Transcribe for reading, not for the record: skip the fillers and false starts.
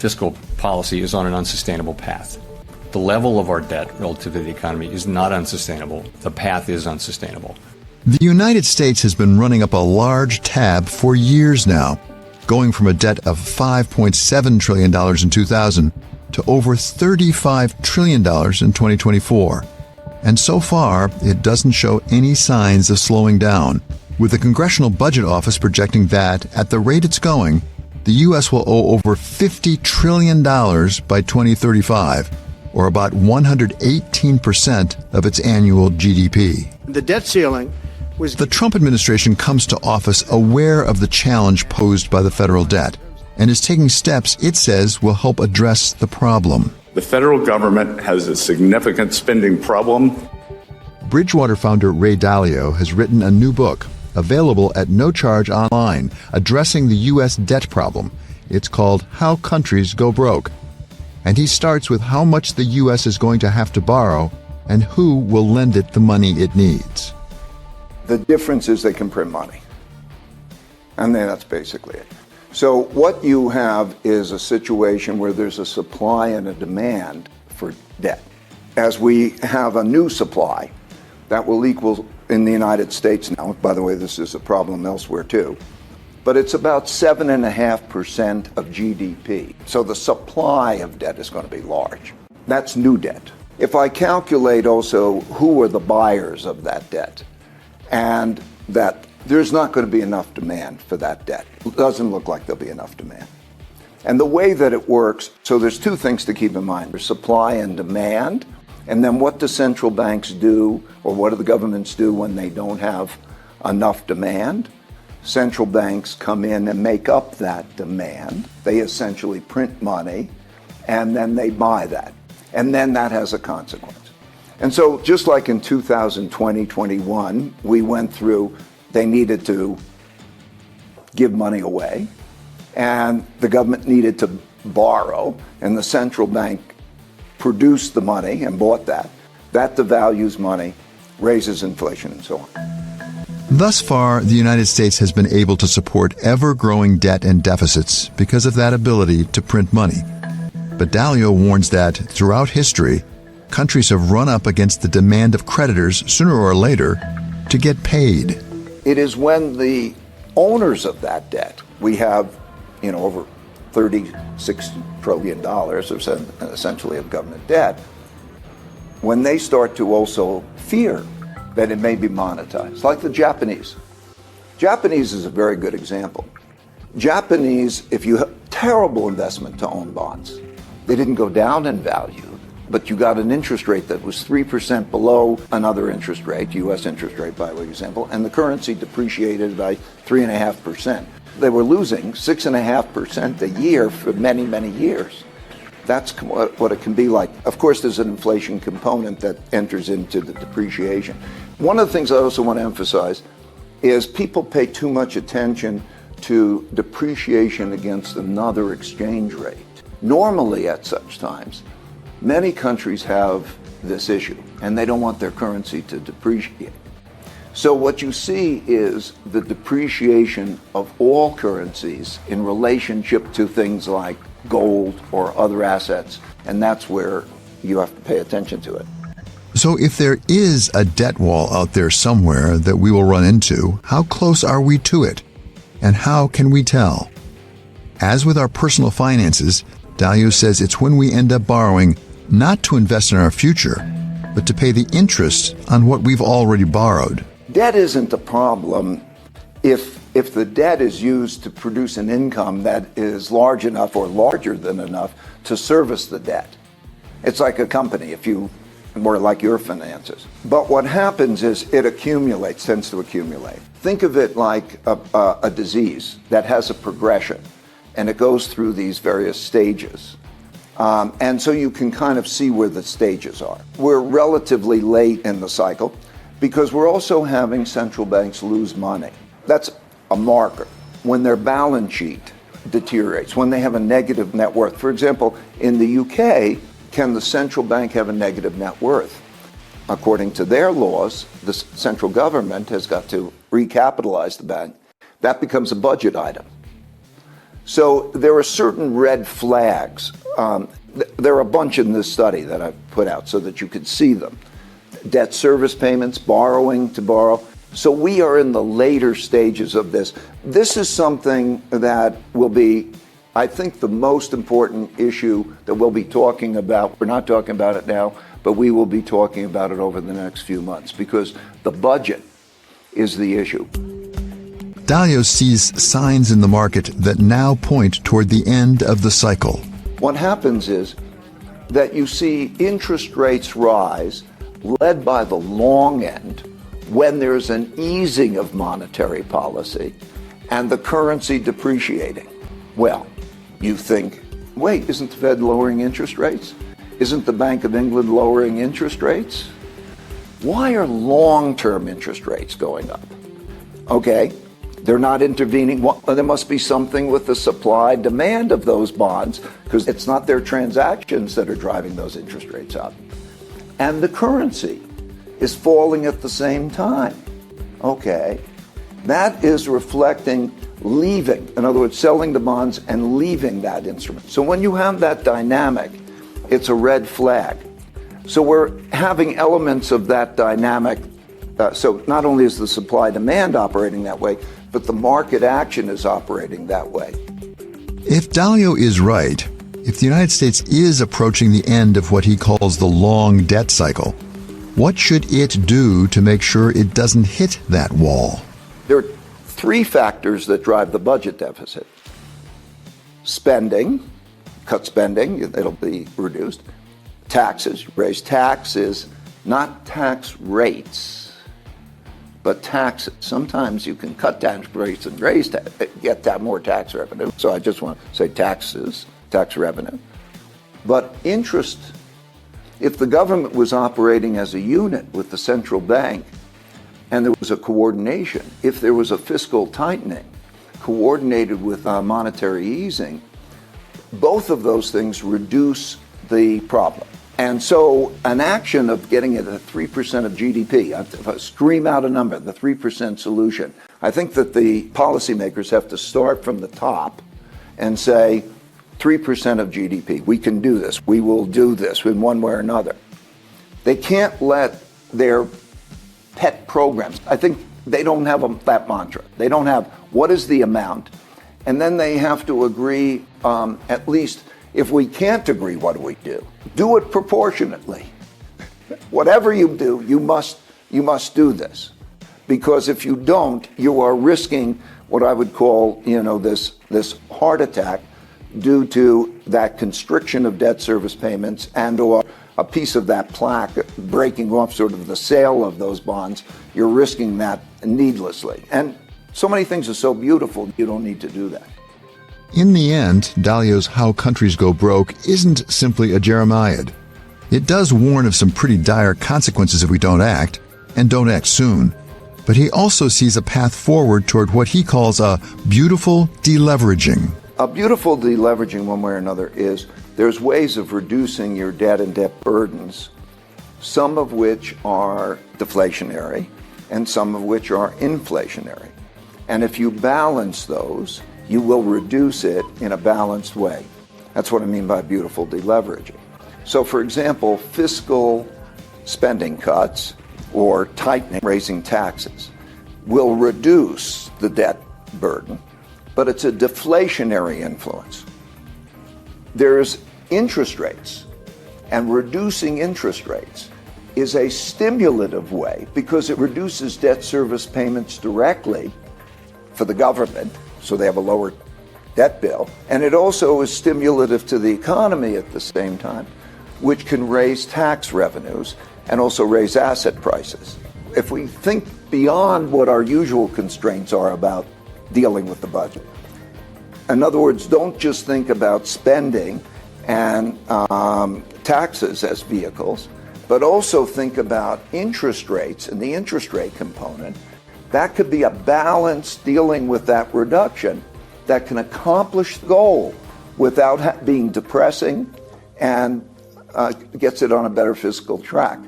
fiscal policy is on an unsustainable path. The level of our debt relative to the economy is not unsustainable. The path is unsustainable. The United States has been running up a large tab for years now, going from a debt of $5.7 trillion in 2000 to over $35 trillion in 2024. And so far, it doesn't show any signs of slowing down, with the Congressional Budget Office projecting that, at the rate it's going, the U.S. will owe over $50 trillion by 2035, or about 118% of its annual GDP. The debt ceiling was... The Trump administration comes to office aware of the challenge posed by the federal debt and is taking steps it says will help address the problem. The federal government has a significant spending problem. Bridgewater founder Ray Dalio has written a new book, available at no charge online, addressing the U.S. debt problem. It's called How Countries Go Broke. And he starts with how much the U.S. is going to have to borrow and who will lend it the money it needs. The difference is they can print money. And then that's basically it. So what you have is a situation where there's a supply and a demand for debt. As we have a new supply, that will equal in the United States now, by the way, this is a problem elsewhere too, but it's about 7.5% of GDP. So the supply of debt is going to be large. That's new debt. If I calculate also who are the buyers of that debt, and that there's not going to be enough demand for that debt. It doesn't look like there'll be enough demand. And the way that it works, so there's two things to keep in mind. There's supply and demand, and then what do central banks do, or what do the governments do when they don't have enough demand? Central banks come in and make up that demand. They essentially print money, and then they buy that. And then that has a consequence. And so just like in 2020, 21, we went through, they needed to give money away, and the government needed to borrow, and the central bank produced the money and bought that. That devalues money, raises inflation, and so on. Thus far, the United States has been able to support ever-growing debt and deficits because of that ability to print money. But Dalio warns that, throughout history, countries have run up against the demand of creditors, sooner or later, to get paid. It is when the owners of that debt, we have, over $36 trillion essentially of government debt, when they start to also fear that it may be monetized, like the Japanese. Japanese is a very good example. Japanese, if you have terrible investment to own bonds, they didn't go down in value, but you got an interest rate that was 3% below another interest rate, U.S. interest rate by example, and the currency depreciated by 3.5%. They were losing 6.5% a year for many, many years. That's what it can be like. Of course, there's an inflation component that enters into the depreciation. One of the things I also want to emphasize is people pay too much attention to depreciation against another exchange rate. Normally at such times, many countries have this issue, and they don't want their currency to depreciate. So what you see is the depreciation of all currencies in relationship to things like gold or other assets, and that's where you have to pay attention to it. So if there is a debt wall out there somewhere that we will run into, how close are we to it? And how can we tell? As with our personal finances, Dalio says it's when we end up borrowing not to invest in our future, but to pay the interest on what we've already borrowed. Debt isn't a problem if the debt is used to produce an income that is large enough or larger than enough to service the debt. It's like a company, if you were like your finances. But what happens is it accumulates, tends to accumulate. Think of it like a disease that has a progression, and it goes through these various stages. And so you can kind of see where the stages are. We're relatively late in the cycle because we're also having central banks lose money. That's a marker. When their balance sheet deteriorates, when they have a negative net worth. For example, in the UK, can the central bank have a negative net worth? According to their laws, the central government has got to recapitalize the bank. That becomes a budget item. So there are certain red flags. There are a bunch in this study that I've put out so that you could see them. Debt service payments, borrowing to borrow. So we are in the later stages of this. This is something that will be, I think, the most important issue that we'll be talking about. We're not talking about it now, but we will be talking about it over the next few months because the budget is the issue. Dalio sees signs in the market that now point toward the end of the cycle. What happens is that you see interest rates rise, led by the long end, when there's an easing of monetary policy and the currency depreciating. Well, you think, wait, isn't the Fed lowering interest rates? Isn't the Bank of England lowering interest rates? Why are long-term interest rates going up? Okay, they're not intervening. Well, there must be something with the supply-demand of those bonds because it's not their transactions that are driving those interest rates up. And the currency is falling at the same time. Okay, that is reflecting leaving, in other words, selling the bonds and leaving that instrument. So when you have that dynamic, it's a red flag. So we're having elements of that dynamic. So not only is the supply-demand operating that way, but the market action is operating that way. If Dalio is right, if the United States is approaching the end of what he calls the long debt cycle, what should it do to make sure it doesn't hit that wall? There are three factors that drive the budget deficit. Spending, cut spending, it'll be reduced. Taxes, raise taxes, not tax rates, but taxes. Sometimes you can cut tax rates and get that more tax revenue. So I just want to say taxes, tax revenue. But interest, if the government was operating as a unit with the central bank and there was a coordination, if there was a fiscal tightening coordinated with monetary easing, both of those things reduce the problem. And so an action of getting it at 3% of GDP, if I scream out a number, the 3% solution, I think that the policymakers have to start from the top and say 3% of GDP. We can do this. We will do this in one way or another. They can't let their pet programs, I think they don't have that mantra. They don't have what is the amount, and then they have to agree at least. If we can't agree, what do we do? Do it proportionately. Whatever you do, you must do this. Because if you don't, you are risking what I would call, this heart attack due to that constriction of debt service payments and or a piece of that plaque breaking off sort of the sale of those bonds. You're risking that needlessly. And so many things are so beautiful, you don't need to do that. In the end, Dalio's How Countries Go Broke isn't simply a jeremiad. It does warn of some pretty dire consequences if we don't act, and don't act soon. But he also sees a path forward toward what he calls a beautiful deleveraging. A beautiful deleveraging, one way or another, is there's ways of reducing your debt and debt burdens, some of which are deflationary and some of which are inflationary. And if you balance those, you will reduce it in a balanced way. That's what I mean by beautiful deleveraging. So, for example, fiscal spending cuts or tightening, raising taxes, will reduce the debt burden, but it's a deflationary influence. There's interest rates, and reducing interest rates is a stimulative way because it reduces debt service payments directly for the government, so they have a lower debt bill. And it also is stimulative to the economy at the same time, which can raise tax revenues and also raise asset prices. If we think beyond what our usual constraints are about dealing with the budget, in other words, don't just think about spending and taxes as vehicles, but also think about interest rates and the interest rate component. That could be a balance dealing with that reduction that can accomplish the goal without being depressing and gets it on a better fiscal track.